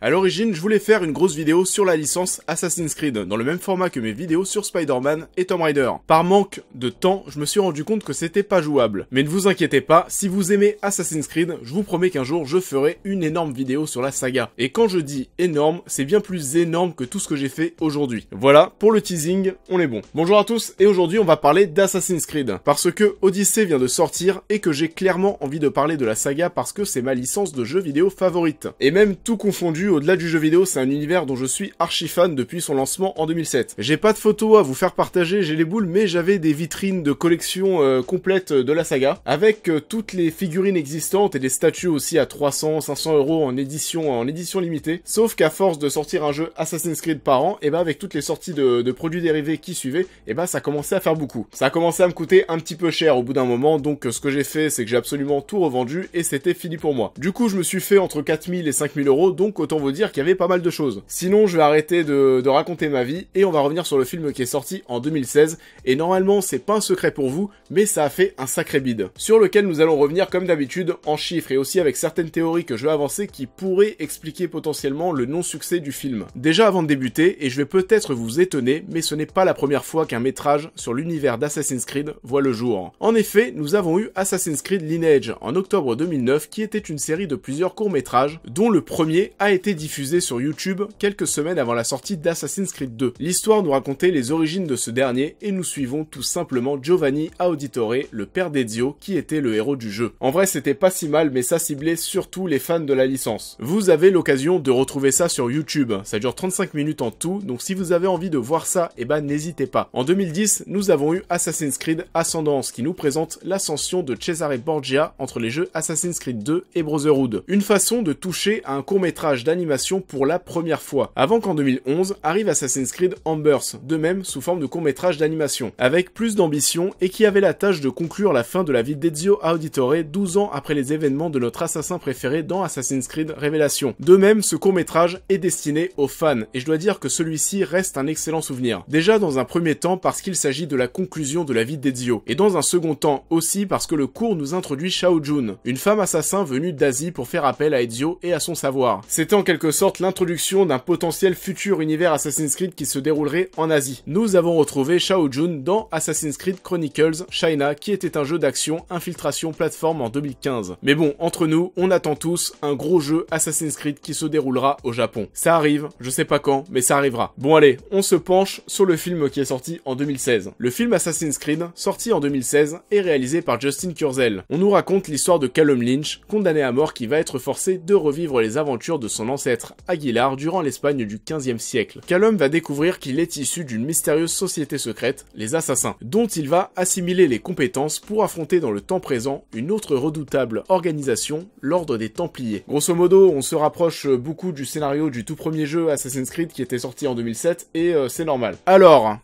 À l'origine, je voulais faire une grosse vidéo sur la licence Assassin's Creed, dans le même format que mes vidéos sur Spider-Man et Tomb Raider. Par manque de temps, je me suis rendu compte que c'était pas jouable. Mais ne vous inquiétez pas, si vous aimez Assassin's Creed, je vous promets qu'un jour je ferai une énorme vidéo sur la saga. Et quand je dis énorme, c'est bien plus énorme que tout ce que j'ai fait aujourd'hui. Voilà, pour le teasing, on est bon. Bonjour à tous, et aujourd'hui on va parler d'Assassin's Creed. Parce que Odyssey vient de sortir, et que j'ai clairement envie de parler de la saga parce que c'est ma licence de jeux vidéo favorite. Et même tout confondu, au-delà du jeu vidéo, c'est un univers dont je suis archi fan depuis son lancement en 2007. J'ai pas de photos à vous faire partager, j'ai les boules, mais j'avais des vitrines de collection complètes de la saga, avec toutes les figurines existantes et des statues aussi à 300, 500 euros en édition limitée. Sauf qu'à force de sortir un jeu Assassin's Creed par an, et bah avec toutes les sorties de produits dérivés qui suivaient, et bah ça commençait à faire beaucoup. Ça a commencé à me coûter un petit peu cher au bout d'un moment, donc ce que j'ai fait, c'est que j'ai absolument tout revendu et c'était fini pour moi. Du coup, je me suis fait entre 4000 et 5000 euros, donc autant vous dire qu'il y avait pas mal de choses. Sinon, je vais arrêter de raconter ma vie et on va revenir sur le film qui est sorti en 2016. Et normalement, c'est pas un secret pour vous, mais ça a fait un sacré bide. Sur lequel nous allons revenir comme d'habitude en chiffres et aussi avec certaines théories que je vais avancer qui pourraient expliquer potentiellement le non-succès du film. Déjà avant de débuter, et je vais peut-être vous étonner, mais ce n'est pas la première fois qu'un métrage sur l'univers d'Assassin's Creed voit le jour. En effet, nous avons eu Assassin's Creed Lineage en octobre 2009 qui était une série de plusieurs courts-métrages dont le premier a été diffusé sur YouTube quelques semaines avant la sortie d'Assassin's Creed 2. L'histoire nous racontait les origines de ce dernier et nous suivons tout simplement Giovanni Auditore, le père d'Ezio, qui était le héros du jeu. En vrai, c'était pas si mal, mais ça ciblait surtout les fans de la licence. Vous avez l'occasion de retrouver ça sur YouTube. Ça dure 35 minutes en tout, donc si vous avez envie de voir ça, eh ben n'hésitez pas. En 2010, nous avons eu Assassin's Creed Ascendance qui nous présente l'ascension de Cesare Borgia entre les jeux Assassin's Creed 2 et Brotherhood. Une façon de toucher à un court-métrage d'animation pour la première fois, avant qu'en 2011 arrive Assassin's Creed Embers, de même sous forme de court-métrage d'animation, avec plus d'ambition et qui avait la tâche de conclure la fin de la vie d'Ezio Auditore 12 ans après les événements de notre assassin préféré dans Assassin's Creed Révélation. De même, ce court-métrage est destiné aux fans, et je dois dire que celui-ci reste un excellent souvenir. Déjà dans un premier temps parce qu'il s'agit de la conclusion de la vie d'Ezio, et dans un second temps aussi parce que le court nous introduit Shao Jun, une femme assassin venue d'Asie pour faire appel à Ezio et à son savoir. C'était en quelque sorte l'introduction d'un potentiel futur univers Assassin's Creed qui se déroulerait en Asie. Nous avons retrouvé Shao Jun dans Assassin's Creed Chronicles China, qui était un jeu d'action infiltration plateforme en 2015. Mais bon, entre nous, on attend tous un gros jeu Assassin's Creed qui se déroulera au Japon. Ça arrive, je sais pas quand, mais ça arrivera. Bon allez, on se penche sur le film qui est sorti en 2016. Le film Assassin's Creed, sorti en 2016, est réalisé par Justin Kurzel. On nous raconte l'histoire de Callum Lynch, condamné à mort qui va être forcé de revivre les aventures de son ancêtre Aguilar durant l'Espagne du XVe siècle. Callum va découvrir qu'il est issu d'une mystérieuse société secrète, les Assassins, dont il va assimiler les compétences pour affronter dans le temps présent une autre redoutable organisation, l'Ordre des Templiers. Grosso modo, on se rapproche beaucoup du scénario du tout premier jeu Assassin's Creed qui était sorti en 2007 et c'est normal. Alors,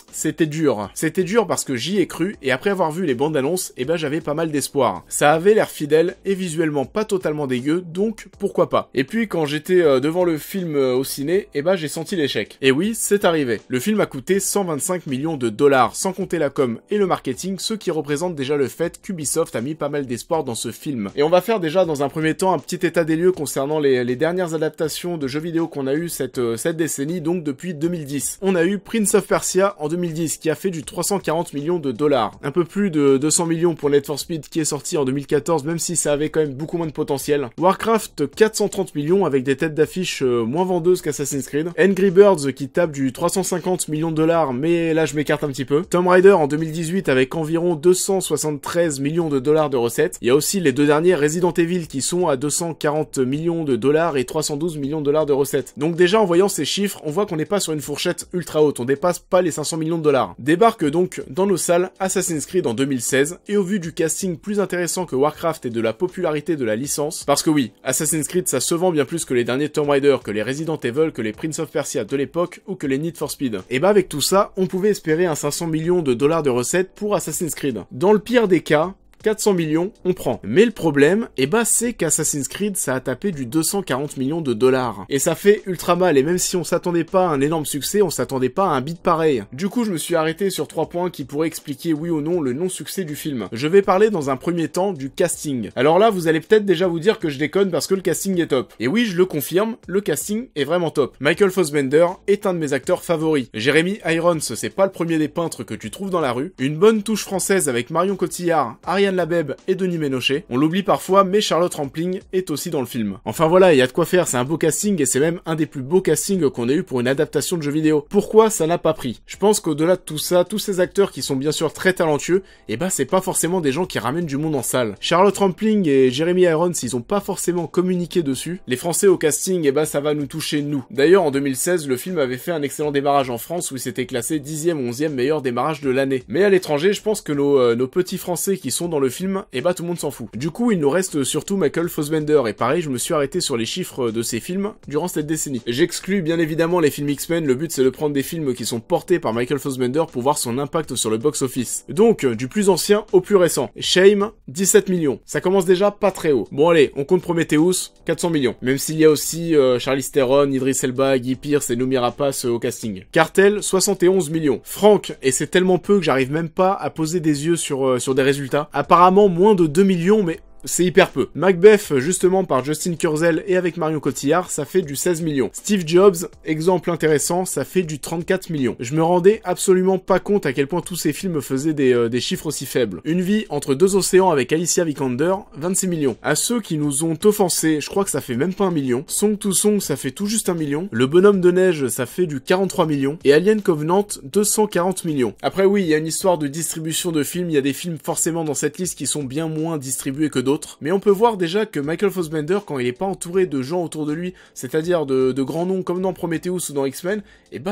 c'était dur. C'était dur parce que j'y ai cru et après avoir vu les bandes annonces, eh ben j'avais pas mal d'espoir. Ça avait l'air fidèle et visuellement pas totalement dégueu, donc pourquoi pas. Et puis quand j'étais devant le film au ciné, eh ben j'ai senti l'échec. Et oui, c'est arrivé. Le film a coûté 125 millions de dollars, sans compter la com et le marketing, ce qui représente déjà le fait qu'Ubisoft a mis pas mal d'espoir dans ce film. Et on va faire déjà dans un premier temps un petit état des lieux concernant les dernières adaptations de jeux vidéo qu'on a eu cette décennie, donc depuis 2010. On a eu Prince of Persia en 2010 qui a fait du 340 millions de dollars. Un peu plus de 200 millions pour Need for Speed qui est sorti en 2014, même si ça avait quand même beaucoup moins de potentiel. Warcraft 430 millions avec des têtes d'affiche moins vendeuses qu'Assassin's Creed. Angry Birds qui tape du 350 millions de dollars, mais là je m'écarte un petit peu. Tomb Raider en 2018 avec environ 273 millions de dollars de recettes. Il y a aussi les deux derniers Resident Evil qui sont à 240 millions de dollars et 312 millions de dollars de recettes. Donc déjà en voyant ces chiffres, on voit qu'on n'est pas sur une fourchette ultra haute, on dépasse pas les 500 millions de dollars. Débarque donc dans nos salles Assassin's Creed en 2016, et au vu du casting plus intéressant que Warcraft et de la popularité de la licence, parce que oui, Assassin's Creed ça se vend bien plus que les derniers Tomb Raider, que les Resident Evil, que les Prince of Persia de l'époque, ou que les Need for Speed. Et bah avec tout ça, on pouvait espérer un 500 millions de dollars de recettes pour Assassin's Creed. Dans le pire des cas, 400 millions, on prend. Mais le problème, c'est qu'Assassin's Creed, ça a tapé du 240 millions de dollars. Et ça fait ultra mal, et même si on s'attendait pas à un énorme succès, on s'attendait pas à un beat pareil. Du coup, je me suis arrêté sur 3 points qui pourraient expliquer oui ou non le non-succès du film. Je vais parler dans un premier temps du casting. Alors là, vous allez peut-être déjà vous dire que je déconne parce que le casting est top. Et oui, je le confirme, le casting est vraiment top. Michael Fassbender est un de mes acteurs favoris. Jeremy Irons, c'est pas le premier des peintres que tu trouves dans la rue. Une bonne touche française avec Marion Cotillard, Ariane Labeb et Denis Ménochet. On l'oublie parfois, mais Charlotte Rampling est aussi dans le film. Enfin voilà, il y a de quoi faire, c'est un beau casting et c'est même un des plus beaux castings qu'on ait eu pour une adaptation de jeu vidéo. Pourquoi ça n'a pas pris? Je pense qu'au-delà de tout ça, tous ces acteurs qui sont bien sûr très talentueux, c'est pas forcément des gens qui ramènent du monde en salle. Charlotte Rampling et Jeremy Irons, ils ont pas forcément communiqué dessus. Les Français au casting, ça va nous toucher nous. D'ailleurs, en 2016, le film avait fait un excellent démarrage en France où il s'était classé 10e ou 11e meilleur démarrage de l'année. Mais à l'étranger, je pense que nos petits Français qui sont dans le film, tout le monde s'en fout. Du coup, il nous reste surtout Michael Fassbender, et pareil, je me suis arrêté sur les chiffres de ces films durant cette décennie. J'exclus bien évidemment les films X-Men, le but c'est de prendre des films qui sont portés par Michael Fassbender pour voir son impact sur le box-office. Donc, du plus ancien au plus récent. Shame, 17 millions. Ça commence déjà pas très haut. Bon allez, on compte Prometheus, 400 millions. Même s'il y a aussi Charlize Theron, Idris Elba, Guy Pearce et Noomi Rapace au casting. Cartel, 71 millions. Franck, et c'est tellement peu que j'arrive même pas à poser des yeux sur des résultats. Apparemment moins de 2 millions, mais c'est hyper peu. Macbeth, justement par Justin Kurzel et avec Marion Cotillard, ça fait du 16 millions. Steve Jobs, exemple intéressant, ça fait du 34 millions. Je me rendais absolument pas compte à quel point tous ces films faisaient des chiffres aussi faibles. Une vie entre deux océans avec Alicia Vikander, 26 millions. À ceux qui nous ont offensés, je crois que ça fait même pas 1 million. Song to Song, ça fait tout juste 1 million. Le Bonhomme de Neige, ça fait du 43 millions. Et Alien Covenant, 240 millions. Après oui, il y a une histoire de distribution de films, il y a des films forcément dans cette liste qui sont bien moins distribués que d'autres. Mais on peut voir déjà que Michael Fassbender, quand il est pas entouré de gens autour de lui, c'est-à-dire de grands noms comme dans Prometheus ou dans X-Men,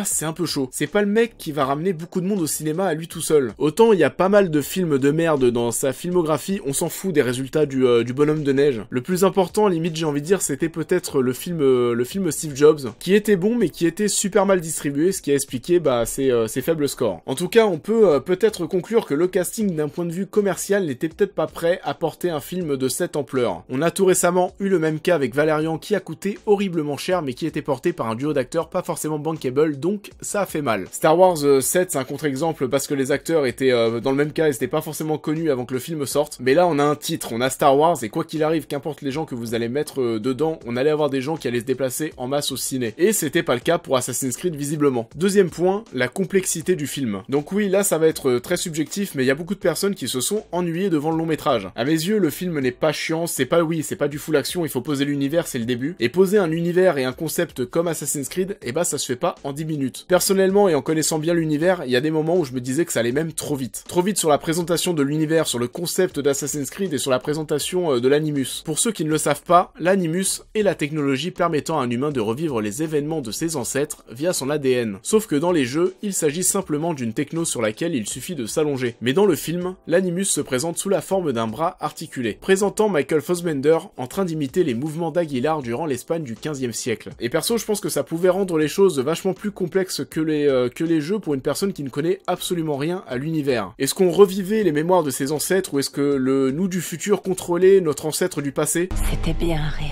c'est un peu chaud. C'est pas le mec qui va ramener beaucoup de monde au cinéma à lui tout seul. Autant il y a pas mal de films de merde dans sa filmographie, on s'en fout des résultats du Bonhomme de Neige. Le plus important, limite j'ai envie de dire, c'était peut-être le film Steve Jobs, qui était bon mais qui était super mal distribué, ce qui a expliqué ses faibles scores. En tout cas, on peut peut-être conclure que le casting d'un point de vue commercial n'était peut-être pas prêt à porter un film de cette ampleur. On a tout récemment eu le même cas avec Valérian qui a coûté horriblement cher mais qui était porté par un duo d'acteurs pas forcément bankable, donc ça a fait mal. Star Wars 7 c'est un contre-exemple parce que les acteurs étaient dans le même cas et c'était pas forcément connus avant que le film sorte, mais là on a un titre, on a Star Wars et quoi qu'il arrive, qu'importe les gens que vous allez mettre dedans, on allait avoir des gens qui allaient se déplacer en masse au ciné. Et c'était pas le cas pour Assassin's Creed visiblement. Deuxième point, la complexité du film. Donc oui, là ça va être très subjectif, mais il y a beaucoup de personnes qui se sont ennuyées devant le long métrage. À mes yeux, le film n'est pas chiant, c'est pas du full action, il faut poser l'univers, c'est le début. Et poser un univers et un concept comme Assassin's Creed, ça se fait pas en 10 minutes. Personnellement, et en connaissant bien l'univers, il y a des moments où je me disais que ça allait même trop vite. Trop vite sur la présentation de l'univers, sur le concept d'Assassin's Creed et sur la présentation de l'Animus. Pour ceux qui ne le savent pas, l'Animus est la technologie permettant à un humain de revivre les événements de ses ancêtres via son ADN. Sauf que dans les jeux, il s'agit simplement d'une techno sur laquelle il suffit de s'allonger. Mais dans le film, l'Animus se présente sous la forme d'un bras articulé, présentant Michael Fassbender en train d'imiter les mouvements d'Aguilar durant l'Espagne du 15e siècle. Et perso, je pense que ça pouvait rendre les choses vachement plus complexes que les jeux pour une personne qui ne connaît absolument rien à l'univers. Est-ce qu'on revivait les mémoires de ses ancêtres ou est-ce que le nous du futur contrôlait notre ancêtre du passé? C'était bien réel.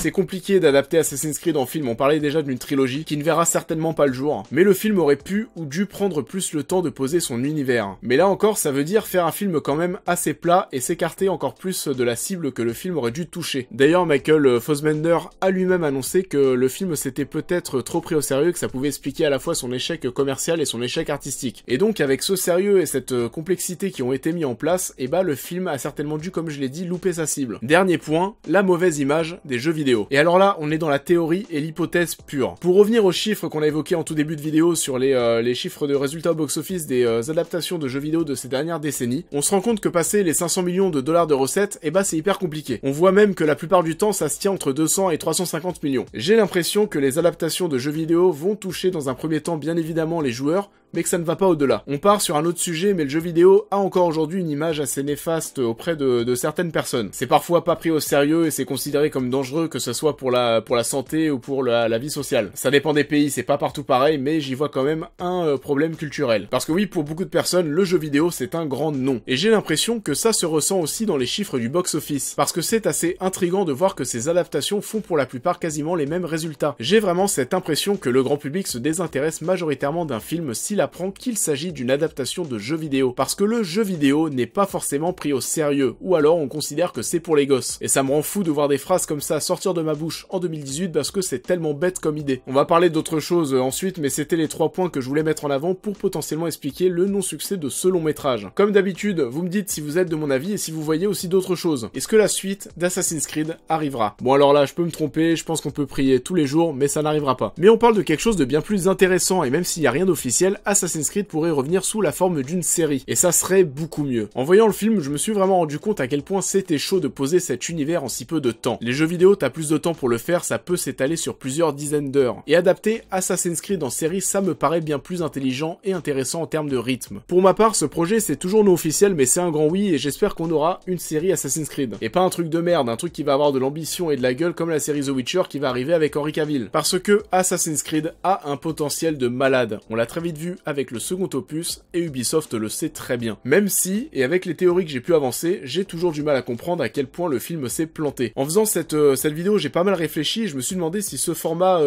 C'est compliqué d'adapter Assassin's Creed en film, on parlait déjà d'une trilogie qui ne verra certainement pas le jour, mais le film aurait pu ou dû prendre plus le temps de poser son univers. Mais là encore, ça veut dire faire un film quand même assez plat et s'écarter encore plus de la cible que le film aurait dû toucher. D'ailleurs, Michael Fassbender a lui-même annoncé que le film s'était peut-être trop pris au sérieux, que ça pouvait expliquer à la fois son échec commercial et son échec artistique. Et donc avec ce sérieux et cette complexité qui ont été mis en place, le film a certainement dû, comme je l'ai dit, louper sa cible. Dernier point, la mauvaise image des jeux vidéo. Et alors là, on est dans la théorie et l'hypothèse pure. Pour revenir aux chiffres qu'on a évoqués en tout début de vidéo sur les chiffres de résultats au box-office des adaptations de jeux vidéo de ces dernières décennies, on se rend compte que passer les 500 millions de dollars de recettes, c'est hyper compliqué. On voit même que la plupart du temps, ça se tient entre 200 et 350 millions. J'ai l'impression que les adaptations de jeux vidéo vont toucher dans un premier temps bien évidemment les joueurs, mais que ça ne va pas au-delà. On part sur un autre sujet, mais le jeu vidéo a encore aujourd'hui une image assez néfaste auprès de certaines personnes. C'est parfois pas pris au sérieux et c'est considéré comme dangereux, que ce soit pour la santé ou pour la vie sociale. Ça dépend des pays, c'est pas partout pareil, mais j'y vois quand même un problème culturel. Parce que oui, pour beaucoup de personnes, le jeu vidéo c'est un grand non. Et j'ai l'impression que ça se ressent aussi dans les chiffres du box-office. Parce que c'est assez intriguant de voir que ces adaptations font pour la plupart quasiment les mêmes résultats. J'ai vraiment cette impression que le grand public se désintéresse majoritairement d'un film s'il apprend qu'il s'agit d'une adaptation de jeu vidéo. Parce que le jeu vidéo n'est pas forcément pris au sérieux, ou alors on considère que c'est pour les gosses. Et ça me rend fou de voir des phrases comme ça sortir de ma bouche en 2018 parce que c'est tellement bête comme idée. On va parler d'autres choses ensuite, mais c'était les 3 points que je voulais mettre en avant pour potentiellement expliquer le non-succès de ce long métrage. Comme d'habitude, vous me dites si vous êtes de mon avis et si vous voyez aussi d'autres choses. Est-ce que la suite d'Assassin's Creed arrivera? Bon alors là, je peux me tromper, je pense qu'on peut prier tous les jours, mais ça n'arrivera pas. Mais on parle de quelque chose de bien plus intéressant, et même s'il n'y a rien d'officiel, Assassin's Creed pourrait revenir sous la forme d'une série. Et ça serait beaucoup mieux. En voyant le film, je me suis vraiment rendu compte à quel point c'était chaud de poser cet univers en si peu de temps. Les jeux vidéo, t'as plus de temps pour le faire, ça peut s'étaler sur plusieurs dizaines d'heures. Et adapter Assassin's Creed en série, ça me paraît bien plus intelligent et intéressant en termes de rythme. Pour ma part, ce projet c'est toujours non officiel, mais c'est un grand oui, et j'espère qu'on aura une série Assassin's Creed. Et pas un truc de merde, un truc qui va avoir de l'ambition et de la gueule comme la série The Witcher qui va arriver avec Henry Cavill. Parce que Assassin's Creed a un potentiel de malade. On l'a très vite vu avec le second opus, et Ubisoft le sait très bien. Même si, et avec les théories que j'ai pu avancer, j'ai toujours du mal à comprendre à quel point le film s'est planté. En faisant cette vidéo, j'ai pas mal réfléchi et je me suis demandé si ce format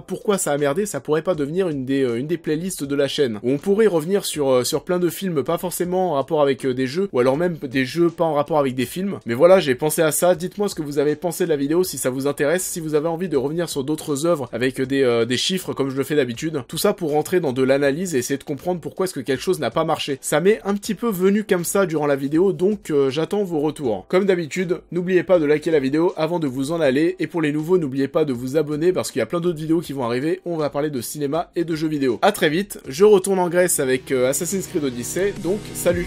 pourquoi ça a merdé, ça pourrait pas devenir une des playlists de la chaîne. Où on pourrait revenir sur plein de films, pas forcément en rapport avec des jeux, ou alors même des jeux pas en rapport avec des films. Mais voilà, j'ai pensé à ça, dites-moi ce que vous avez pensé de la vidéo, si ça vous intéresse, si vous avez envie de revenir sur d'autres œuvres avec des chiffres comme je le fais d'habitude. Tout ça pour rentrer dans de l'analyse et essayer de comprendre pourquoi est-ce que quelque chose n'a pas marché. Ça m'est un petit peu venu comme ça durant la vidéo, donc j'attends vos retours. Comme d'habitude, n'oubliez pas de liker la vidéo avant de vous en aller, et pour les nouveaux, n'oubliez pas de vous abonner parce qu'il y a plein d'autres vidéos qui vont arriver, on va parler de cinéma et de jeux vidéo. A très vite, je retourne en Grèce avec Assassin's Creed Odyssey, donc salut!